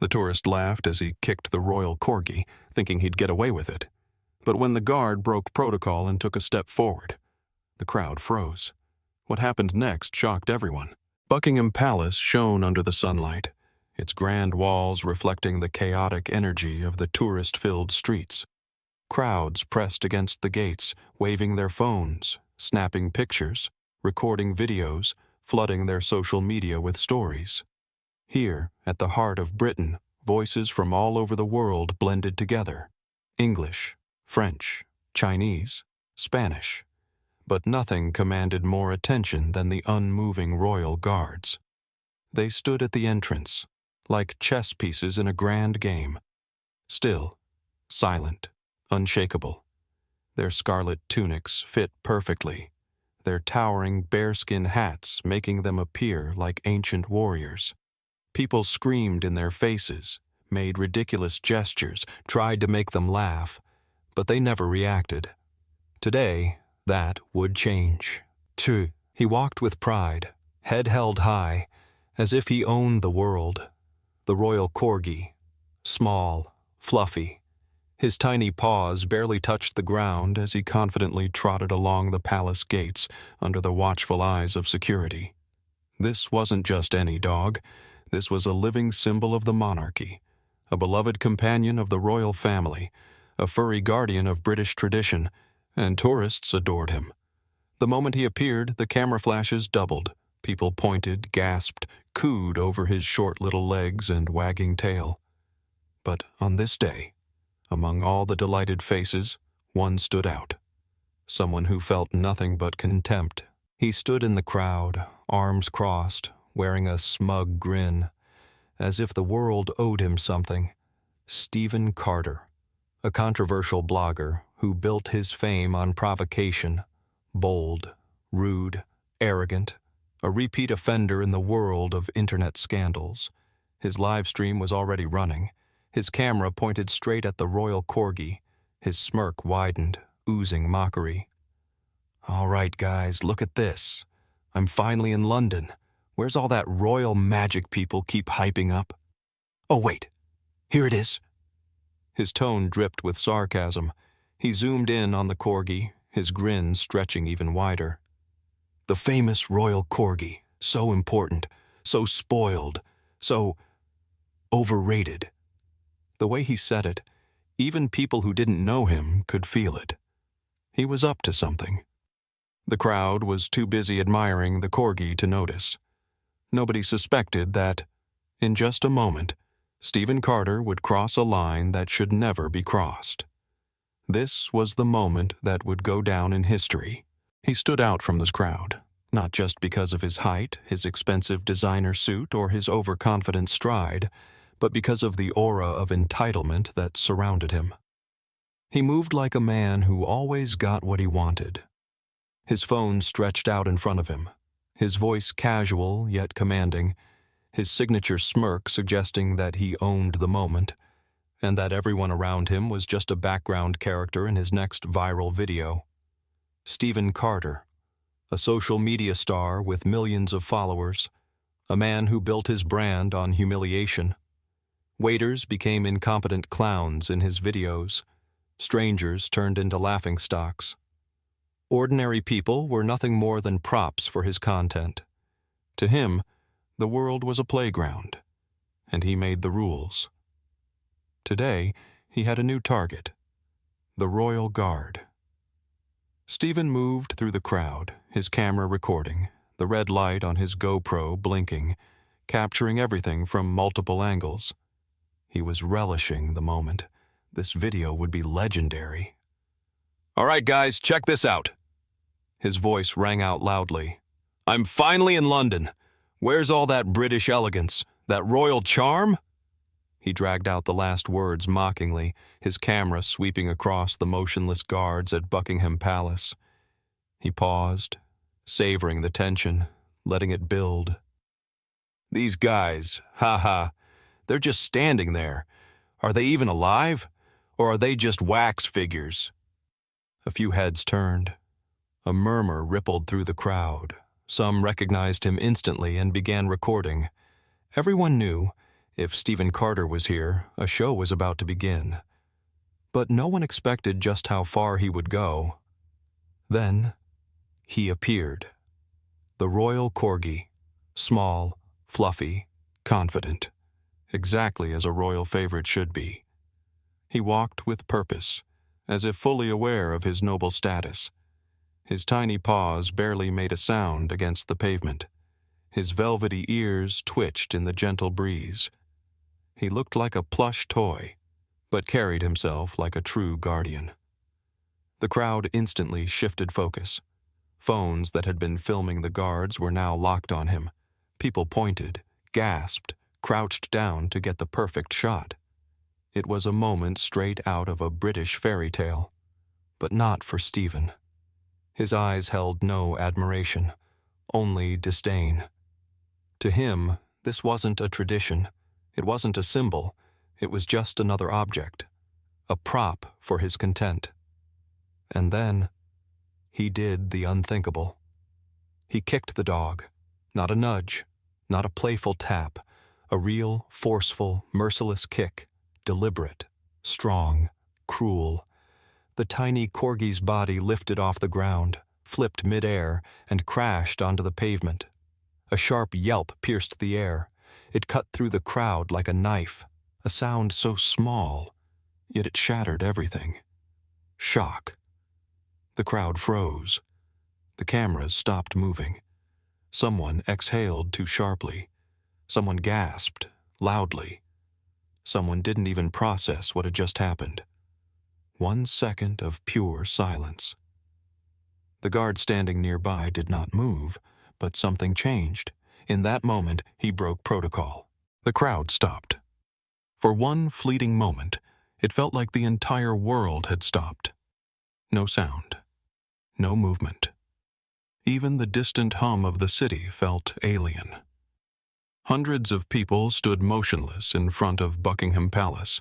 The tourist laughed as he kicked the royal Corgi, thinking he'd get away with it. But when the guard broke protocol and took a step forward, the crowd froze. What happened next shocked everyone. Buckingham Palace shone under the sunlight, its grand walls reflecting the chaotic energy of the tourist-filled streets. Crowds pressed against the gates, waving their phones, snapping pictures, recording videos, flooding their social media with stories. Here, at the heart of Britain, voices from all over the world blended together. English, French, Chinese, Spanish. But nothing commanded more attention than the unmoving royal guards. They stood at the entrance, like chess pieces in a grand game. Still, silent, unshakable. Their scarlet tunics fit perfectly, their towering bearskin hats making them appear like ancient warriors. People screamed in their faces, made ridiculous gestures, tried to make them laugh, but they never reacted. Today, that would change. Too, he walked with pride, head held high, as if he owned the world. The royal Corgi, small, fluffy. His tiny paws barely touched the ground as he confidently trotted along the palace gates under the watchful eyes of security. This wasn't just any dog. This was a living symbol of the monarchy, a beloved companion of the royal family, a furry guardian of British tradition, and tourists adored him. The moment he appeared, the camera flashes doubled. People pointed, gasped, cooed over his short little legs and wagging tail. But on this day, among all the delighted faces, one stood out. Someone who felt nothing but contempt. He stood in the crowd, arms crossed, wearing a smug grin, as if the world owed him something. Stephen Carter, a controversial blogger who built his fame on provocation, bold, rude, arrogant, a repeat offender in the world of internet scandals. His live stream was already running. His camera pointed straight at the royal Corgi. His smirk widened, oozing mockery. "All right, guys, look at this. I'm finally in London. Where's all that royal magic people keep hyping up? Oh, wait. Here it is." His tone dripped with sarcasm. He zoomed in on the Corgi, his grin stretching even wider. The famous royal Corgi, so important, so spoiled, so overrated. The way he said it, even people who didn't know him could feel it. He was up to something. The crowd was too busy admiring the Corgi to notice. Nobody suspected that, in just a moment, Stephen Carter would cross a line that should never be crossed. This was the moment that would go down in history. He stood out from this crowd, not just because of his height, his expensive designer suit, or his overconfident stride, but because of the aura of entitlement that surrounded him. He moved like a man who always got what he wanted. His phone stretched out in front of him, his voice casual yet commanding, his signature smirk suggesting that he owned the moment, and that everyone around him was just a background character in his next viral video. Stephen Carter, a social media star with millions of followers, a man who built his brand on humiliation. Waiters became incompetent clowns in his videos. Strangers turned into laughingstocks. Ordinary people were nothing more than props for his content. To him, the world was a playground, and he made the rules. Today, he had a new target, the Royal Guard. Stephen moved through the crowd, his camera recording, the red light on his GoPro blinking, capturing everything from multiple angles. He was relishing the moment. This video would be legendary. "All right, guys, check this out." His voice rang out loudly. "I'm finally in London. Where's all that British elegance, that royal charm?" He dragged out the last words mockingly, his camera sweeping across the motionless guards at Buckingham Palace. He paused, savoring the tension, letting it build. "These guys, they're just standing there. Are they even alive? Or are they just wax figures?" A few heads turned. A murmur rippled through the crowd. Some recognized him instantly and began recording. Everyone knew, If Stephen Carter was here, a show was about to begin. But no one expected just how far he would go. Then, he appeared. The royal Corgi, small, fluffy, confident, exactly as a royal favorite should be. He walked with purpose, as if fully aware of his noble status. His tiny paws barely made a sound against the pavement. His velvety ears twitched in the gentle breeze. He looked like a plush toy, but carried himself like a true guardian. The crowd instantly shifted focus. Phones that had been filming the guards were now locked on him. People pointed, gasped, crouched down to get the perfect shot. It was a moment straight out of a British fairy tale, but not for Stephen. His eyes held no admiration, only disdain. To him, this wasn't a tradition. It wasn't a symbol. It was just another object, a prop for his content. And then, he did the unthinkable. He kicked the dog. Not a nudge, not a playful tap, a real, forceful, merciless kick, deliberate, strong, cruel. The tiny Corgi's body lifted off the ground, flipped midair, and crashed onto the pavement. A sharp yelp pierced the air. It cut through the crowd like a knife, a sound so small, yet it shattered everything. Shock. The crowd froze. The cameras stopped moving. Someone exhaled too sharply. Someone gasped, loudly. Someone didn't even process what had just happened. 1 second of pure silence. The guard standing nearby did not move, but something changed. In that moment, he broke protocol. The crowd stopped. For one fleeting moment, it felt like the entire world had stopped. No sound. No movement. Even the distant hum of the city felt alien. Hundreds of people stood motionless in front of Buckingham Palace.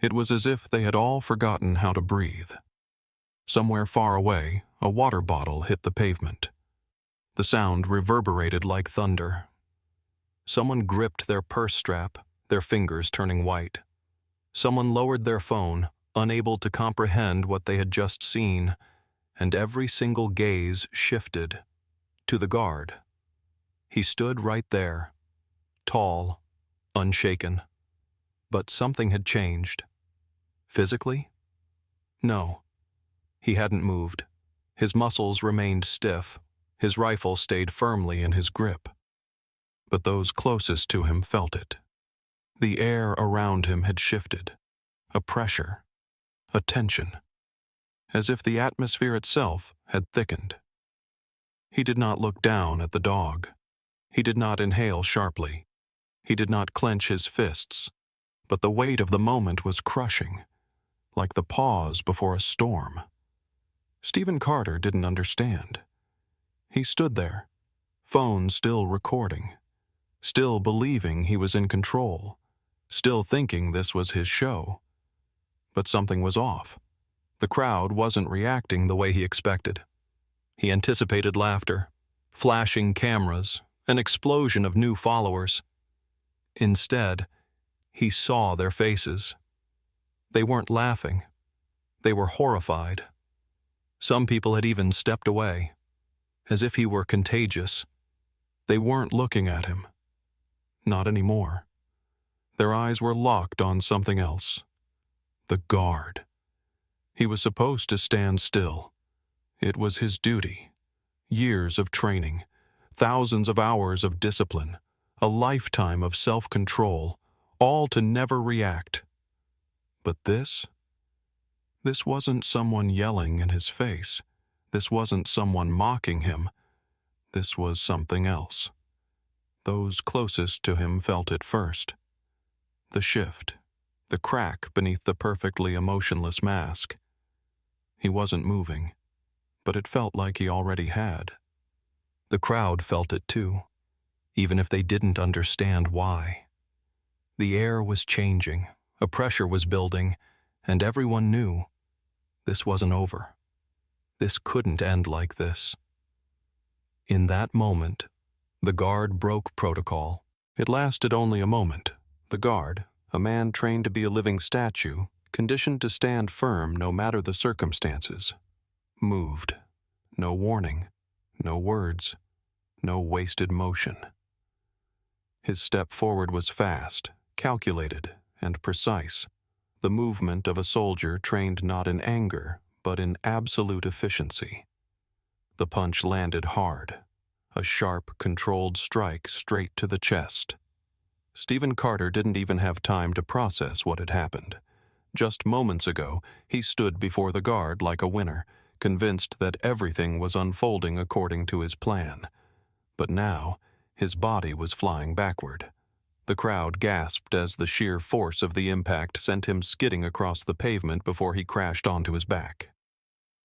It was as if they had all forgotten how to breathe. Somewhere far away, a water bottle hit the pavement. The sound reverberated like thunder. Someone gripped their purse strap, their fingers turning white. Someone lowered their phone, unable to comprehend what they had just seen, and every single gaze shifted to the guard. He stood right there, tall, unshaken. But something had changed. Physically? No. He hadn't moved. His muscles remained stiff. His rifle stayed firmly in his grip. But those closest to him felt it. The air around him had shifted. A pressure. A tension. As if the atmosphere itself had thickened. He did not look down at the dog. He did not inhale sharply. He did not clench his fists. But the weight of the moment was crushing, like the pause before a storm. Stephen Carter didn't understand. He stood there, phone still recording, still believing he was in control, still thinking this was his show. But something was off. The crowd wasn't reacting the way he expected. He anticipated laughter, flashing cameras, an explosion of new followers. Instead, he saw their faces. They weren't laughing. They were horrified. Some people had even stepped away, as if he were contagious. They weren't looking at him. Not anymore. Their eyes were locked on something else. The guard. He was supposed to stand still. It was his duty. Years of training, thousands of hours of discipline, a lifetime of self-control, all to never react. But this wasn't someone yelling in his face. This wasn't someone mocking him. This was something else. Those closest to him felt it first. The shift, the crack beneath the perfectly emotionless mask. He wasn't moving, but it felt like he already had. The crowd felt it too, even if they didn't understand why. The air was changing, a pressure was building, and everyone knew this wasn't over. This couldn't end like this. In that moment, the guard broke protocol. It lasted only a moment, The guard, a man trained to be a living statue, conditioned to stand firm no matter the circumstances, moved. No warning, no words, no wasted motion. His step forward was fast, calculated, and precise, the movement of a soldier trained not in anger, but in absolute efficiency. The punch landed hard, a sharp, controlled strike straight to the chest. Stephen Carter didn't even have time to process what had happened. Just moments ago, he stood before the guard like a winner, convinced that everything was unfolding according to his plan. But now, his body was flying backward. The crowd gasped as the sheer force of the impact sent him skidding across the pavement before he crashed onto his back.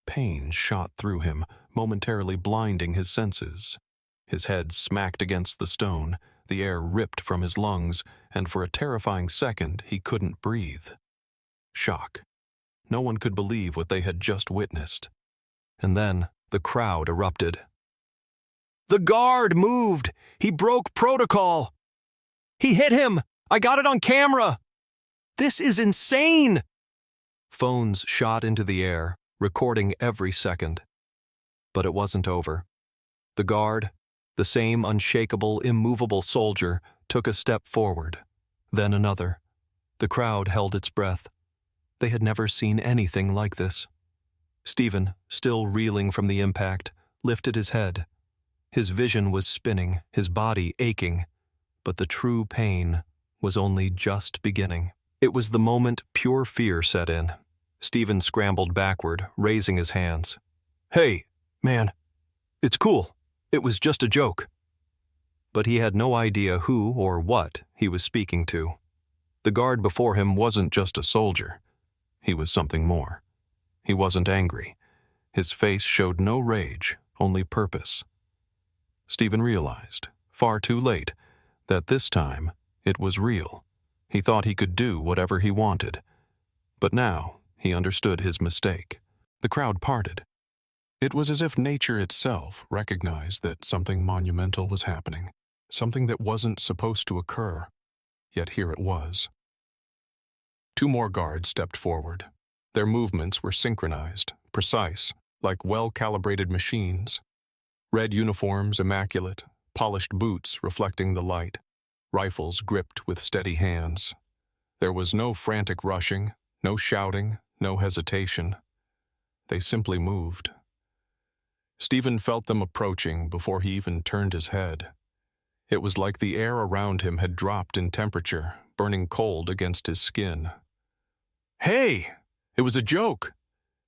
Pain shot through him, momentarily blinding his senses. His head smacked against the stone, the air ripped from his lungs, and for a terrifying second he couldn't breathe. Shock. No one could believe what they had just witnessed. And then the crowd erupted. "The guard moved! He broke protocol! He hit him! I got it on camera! This is insane!" Phones shot into the air, recording every second. But it wasn't over. The guard, the same unshakable, immovable soldier, took a step forward, then another. The crowd held its breath. They had never seen anything like this. Stephen, still reeling from the impact, lifted his head. His vision was spinning, his body aching, but the true pain was only just beginning. It was the moment pure fear set in. Stephen scrambled backward, raising his hands. "Hey, man, it's cool. It was just a joke." But he had no idea who or what he was speaking to. The guard before him wasn't just a soldier. He was something more. He wasn't angry. His face showed no rage, only purpose. Stephen realized, far too late, that this time it was real. He thought he could do whatever he wanted. But now he understood his mistake. The crowd parted. It was as if nature itself recognized that something monumental was happening, something that wasn't supposed to occur, yet here it was. 2 more guards stepped forward. Their movements were synchronized, precise, like well-calibrated machines. Red uniforms immaculate, polished boots reflecting the light, rifles gripped with steady hands. There was no frantic rushing, no shouting, no hesitation. They simply moved. Stephen felt them approaching before he even turned his head. It was like the air around him had dropped in temperature, burning cold against his skin. "Hey! It was a joke!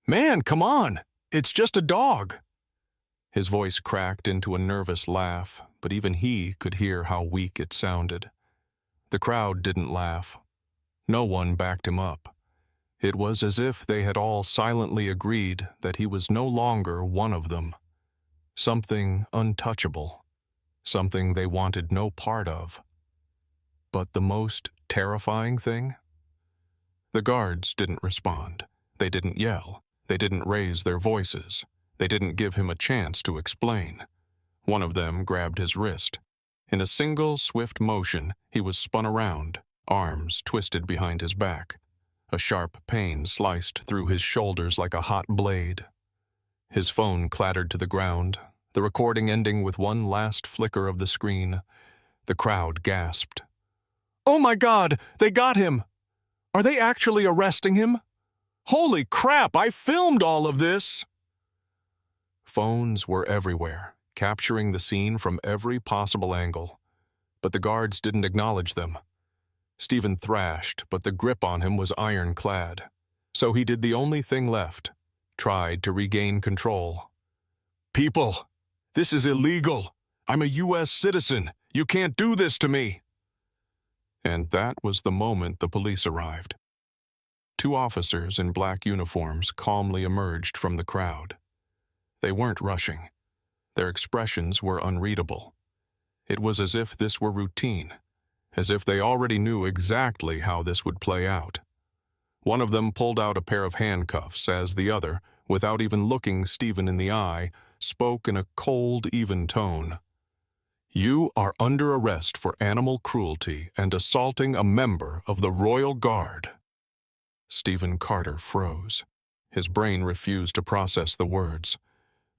Man, come on! It's just a dog!" His voice cracked into a nervous laugh, but even he could hear how weak it sounded. The crowd didn't laugh. No one backed him up. It was as if they had all silently agreed that he was no longer one of them. Something untouchable. Something they wanted no part of. But the most terrifying thing? The guards didn't respond. They didn't yell. They didn't raise their voices. They didn't give him a chance to explain. One of them grabbed his wrist. In a single, swift motion, he was spun around, arms twisted behind his back. A sharp pain sliced through his shoulders like a hot blade. His phone clattered to the ground, the recording ending with one last flicker of the screen. The crowd gasped. "Oh my God, they got him! Are they actually arresting him? Holy crap, I filmed all of this!" Phones were everywhere, capturing the scene from every possible angle. But the guards didn't acknowledge them. Stephen thrashed, but the grip on him was ironclad. So he did the only thing left, tried to regain control. "People, this is illegal. I'm a U.S. citizen. You can't do this to me." And that was the moment the police arrived. 2 officers in black uniforms calmly emerged from the crowd. They weren't rushing. Their expressions were unreadable. It was as if this were routine, as if they already knew exactly how this would play out. One of them pulled out a pair of handcuffs as the other, without even looking Stephen in the eye, spoke in a cold, even tone. You are under arrest for animal cruelty and assaulting a member of the Royal Guard. Stephen Carter froze. His brain refused to process the words.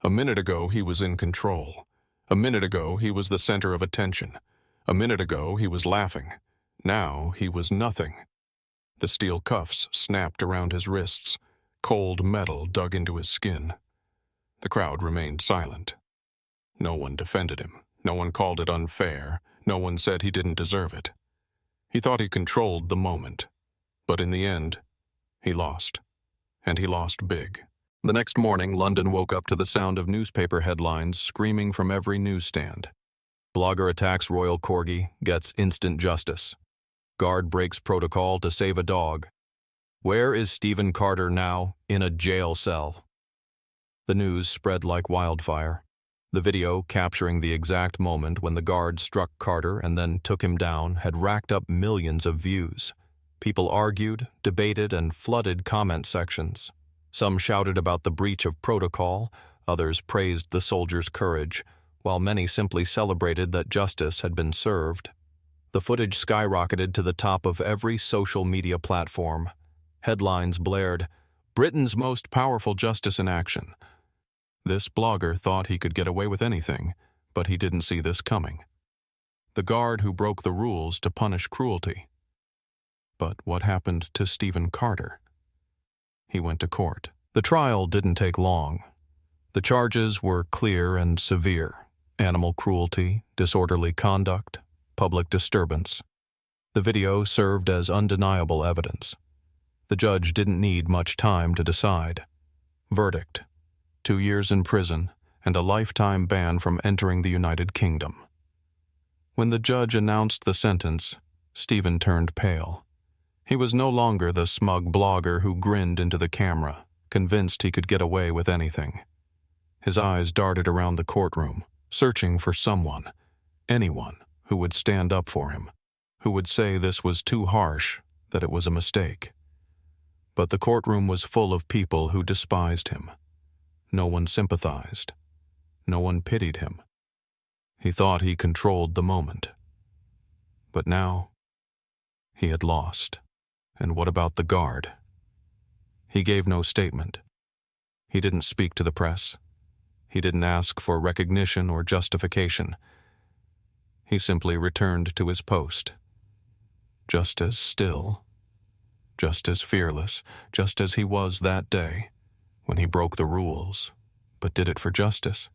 A minute ago, he was in control. A minute ago, he was the center of attention. A minute ago, he was laughing. Now, he was nothing. The steel cuffs snapped around his wrists. Cold metal dug into his skin. The crowd remained silent. No one defended him. No one called it unfair. No one said he didn't deserve it. He thought he controlled the moment. But in the end, he lost. And he lost big. The next morning, London woke up to the sound of newspaper headlines screaming from every newsstand. Blogger attacks Royal Corgi, gets instant justice. Guard breaks protocol to save a dog. Where is Stephen Carter now? In a jail cell. The news spread like wildfire. The video, capturing the exact moment when the guard struck Carter and then took him down, had racked up millions of views. People argued, debated, and flooded comment sections. Some shouted about the breach of protocol, others praised the soldier's courage, while many simply celebrated that justice had been served. The footage skyrocketed to the top of every social media platform. Headlines blared, "Britain's most powerful justice in action." This blogger thought he could get away with anything, but he didn't see this coming. The guard who broke the rules to punish cruelty. But what happened to Stephen Carter? He went to court. The trial didn't take long. The charges were clear and severe: animal cruelty, disorderly conduct, public disturbance. The video served as undeniable evidence. The judge didn't need much time to decide. Verdict: 2 years in prison and a lifetime ban from entering the United Kingdom. When the judge announced the sentence, Stephen turned pale. He was no longer the smug blogger who grinned into the camera, convinced he could get away with anything. His eyes darted around the courtroom, searching for someone, anyone, who would stand up for him, who would say this was too harsh, that it was a mistake. But the courtroom was full of people who despised him. No one sympathized. No one pitied him. He thought he controlled the moment. But now, he had lost. And what about the guard? He gave no statement. He didn't speak to the press. He didn't ask for recognition or justification. He simply returned to his post. Just as still, just as fearless, just as he was that day, when he broke the rules, but did it for justice.